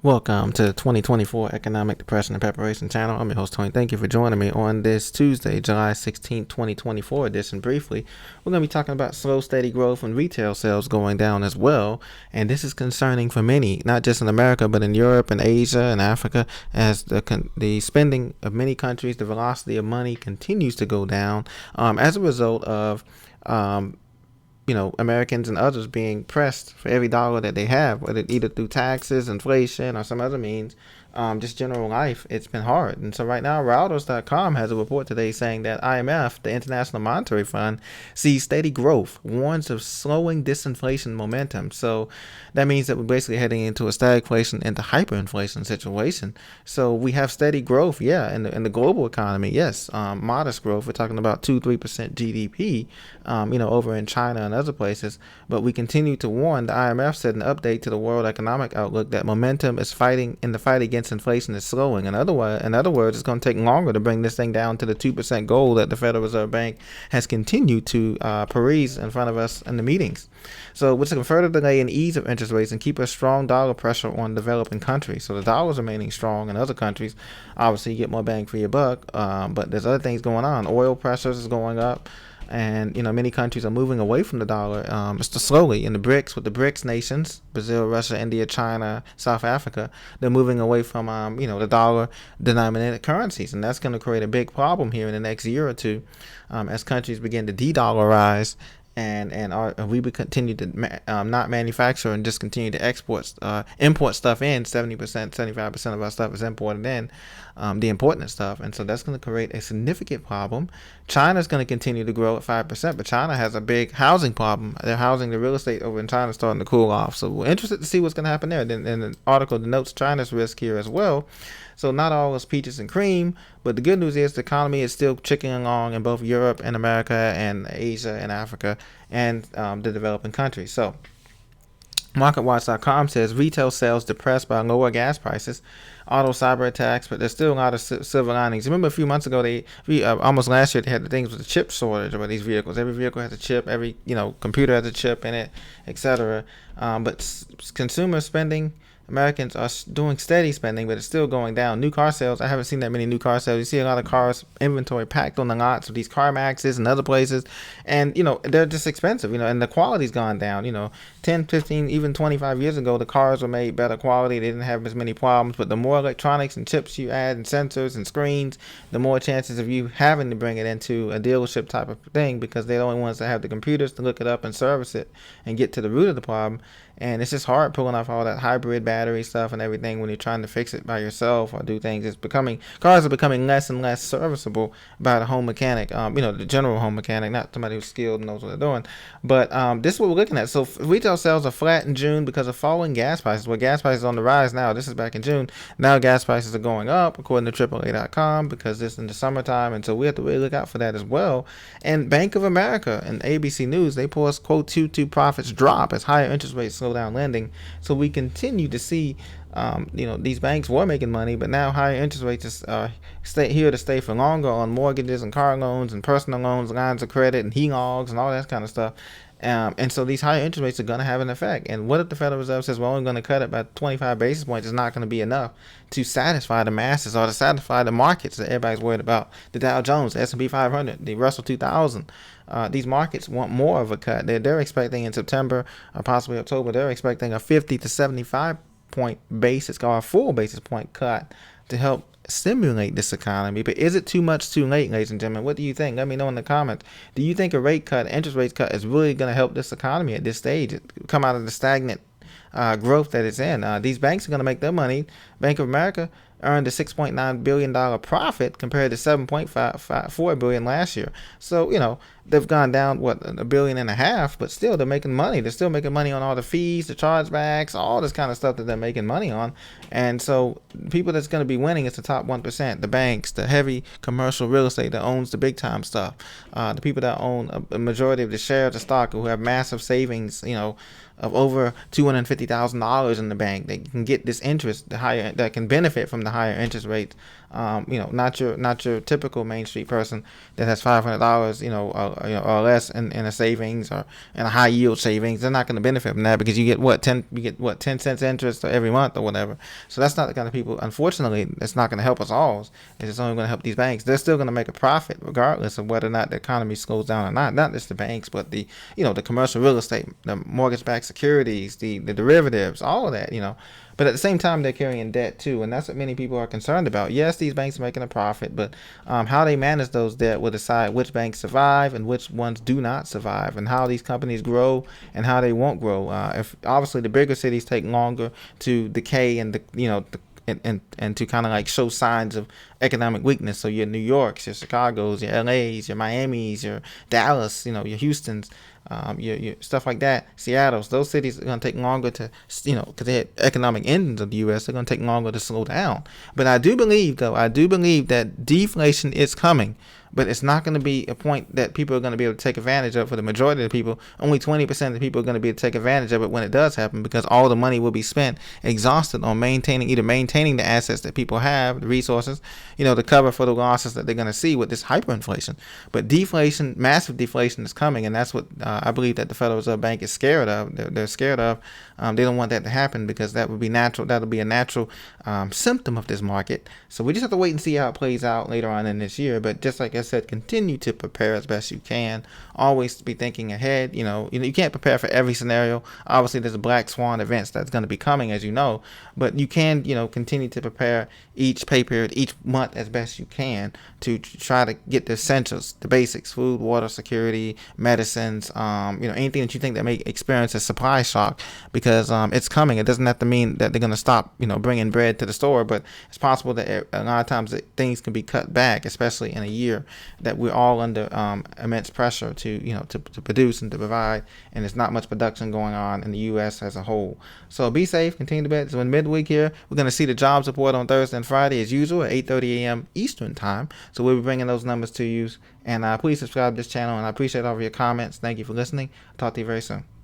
Welcome to the 2024 Economic Depression and Preparation Channel. I'm your host, Tony. Thank you for joining me on this Tuesday, July 16th, 2024 edition. Briefly, we're going to be talking about slow, steady growth and retail sales going down as well. And this is concerning for many, not just in America, but in Europe and Asia and Africa, as the spending of many countries, the velocity of money continues to go down as a result of Americans and others being pressed for every dollar that they have, whether either through taxes, inflation, or some other means, just general life. It's been hard. And so right now, Reuters.com has a report today saying that IMF, the International Monetary Fund, sees steady growth, warns of slowing disinflation momentum. So that means that we're basically heading into a stagflation, into hyperinflation situation. So we have steady growth, in the global economy, yes, modest growth. We're talking about 2-3% GDP, over in China and other places. But we continue to warn. The IMF said in an update to the World Economic Outlook that momentum is fighting in the fight against inflation is slowing. In other words, it's going to take longer to bring this thing down to the 2% goal that the Federal Reserve Bank has continued to parade in front of us in the meetings. So which can further delay and ease of interest rates and keep a strong dollar pressure on developing countries. So the dollar is remaining strong in other countries. Obviously, you get more bang for your buck, but there's other things going on. Oil pressures is going up. And many countries are moving away from the dollar just slowly. In the BRICS, with the BRICS nations, Brazil, Russia, India, China, South Africa, they're moving away from the dollar denominated currencies, and that's going to create a big problem here in the next year or two as countries begin to de-dollarize. And we would continue to not manufacture and just continue to import stuff in. 70%, 75% of our stuff is imported in, the important stuff. And so that's going to create a significant problem. China's going to continue to grow at 5%, but China has a big housing problem. Their housing, the real estate over in China is starting to cool off. So we're interested to see what's going to happen there. And the article denotes China's risk here as well. So not all is peaches and cream, but the good news is the economy is still chicking along in both Europe and America and Asia and Africa and the developing countries. So MarketWatch.com says retail sales depressed by lower gas prices, auto cyber attacks, but there's still a lot of silver linings. Remember a few months ago, almost last year, they had the things with the chip shortage about these vehicles. Every vehicle has a chip, every computer has a chip in it, etc. But consumer spending, Americans are doing steady spending, but it's still going down. New car sales, I haven't seen that many new car sales. You see a lot of cars, inventory packed on the lots of these CarMaxes and other places. And, they're just expensive, and the quality's gone down. 10, 15, even 25 years ago, the cars were made better quality. They didn't have as many problems. But the more electronics and chips you add and sensors and screens, the more chances of you having to bring it into a dealership type of thing, because they're the only ones that have the computers to look it up and service it and get to the root of the problem. And it's just hard pulling off all that hybrid battery stuff and everything when you're trying to fix it by yourself or do things. Cars are becoming less and less serviceable by the home mechanic, the general home mechanic, not somebody who's skilled and knows what they're doing. But this is what we're looking at. So retail sales are flat in June because of falling gas prices. Well, gas prices are on the rise now. This is back in June. Now gas prices are going up, according to AAA.com, because this is in the summertime. And so we have to really look out for that as well. And Bank of America and ABC News, they post, quote, Q2 profits drop as higher interest rates slow down lending. So we continue to see these banks were making money, but now higher interest rates are here to stay for longer on mortgages and car loans and personal loans, lines of credit and HELOCs and all that kind of stuff. And so these higher interest rates are going to have an effect. And what if the Federal Reserve says we're only going to cut it by 25 basis points? It's not going to be enough to satisfy the masses or to satisfy the markets that everybody's worried about. The Dow Jones, the S&P 500, the Russell 2000. These markets want more of a cut. They're expecting in September or possibly October, they're expecting a 50 to 75 point basis or a full basis point cut to help stimulate this economy. But is it too much too late, ladies and gentlemen? What do you think? Let me know in the comments. Do you think a rate cut, interest rate cut, is really going to help this economy at this stage come out of the stagnant growth that it's in? These banks are going to make their money. Bank of America earned a $6.9 billion profit compared to $7.4 billion last year. So, they've gone down, $1.5 billion, but still they're making money. They're still making money on all the fees, the chargebacks, all this kind of stuff that they're making money on. And so people that's going to be winning is the top 1%, the banks, the heavy commercial real estate that owns the big time stuff, the people that own a majority of the shares of stock, who have massive savings, of over $250,000 in the bank. They can get this interest, that can benefit from the higher interest rates. Not your typical Main Street person that has $500, or less in a savings or in a high yield savings, they're not going to benefit from that because you get 10 cents interest every month or whatever. So that's not the kind of people. Unfortunately, it's not going to help us all. It's just only going to help these banks. They're still going to make a profit regardless of whether or not the economy slows down or not. Not just the banks, but the commercial real estate, the mortgage-backed securities, the derivatives, all of that. But at the same time, they're carrying debt too, and that's what many people are concerned about. Yes, these banks are making a profit, but how they manage those debt will decide which banks survive and which ones do not survive, and how these companies grow and how they won't grow. If obviously the bigger cities take longer to decay and and to kind of like show signs of economic weakness. So your New Yorks, your Chicago's, your LA's, your Miami's, your Dallas, your Houston's, your stuff like that, Seattle's. Those cities are going to take longer to, because they're economic engines of the U.S. They're going to take longer to slow down. But I do believe that deflation is coming. But it's not going to be a point that people are going to be able to take advantage of for the majority of the people. Only 20% of the people are going to be able to take advantage of it when it does happen, because all the money will be spent, exhausted on maintaining the assets that people have, the resources, to cover for the losses that they're going to see with this hyperinflation. But deflation, massive deflation is coming, and that's what I believe that the Federal Reserve Bank is scared of. They're scared of. They don't want that to happen because that would be natural. That'll be a natural symptom of this market. So we just have to wait and see how it plays out later on in this year. But just like I said, continue to prepare as best you can. Always be thinking ahead. You can't prepare for every scenario. Obviously, there's a black swan events that's going to be coming, as you know. But you can, continue to prepare each pay period, each month as best you can to try to get the essentials, the basics: food, water, security, medicines. Anything that you think that may experience a supply shock, because it's coming. It doesn't have to mean that they're going to stop, bringing bread to the store, but it's possible that a lot of times that things can be cut back, especially in a year that we're all under immense pressure to produce and to provide, and there's not much production going on in the U.S. as a whole. So be safe, continue to bet. So in midweek here, we're going to see the jobs report on Thursday and Friday as usual at 8:30 a.m. Eastern time. So we'll be bringing those numbers to you. And please subscribe to this channel, and I appreciate all of your comments. Thank you for listening. Talk to you very soon.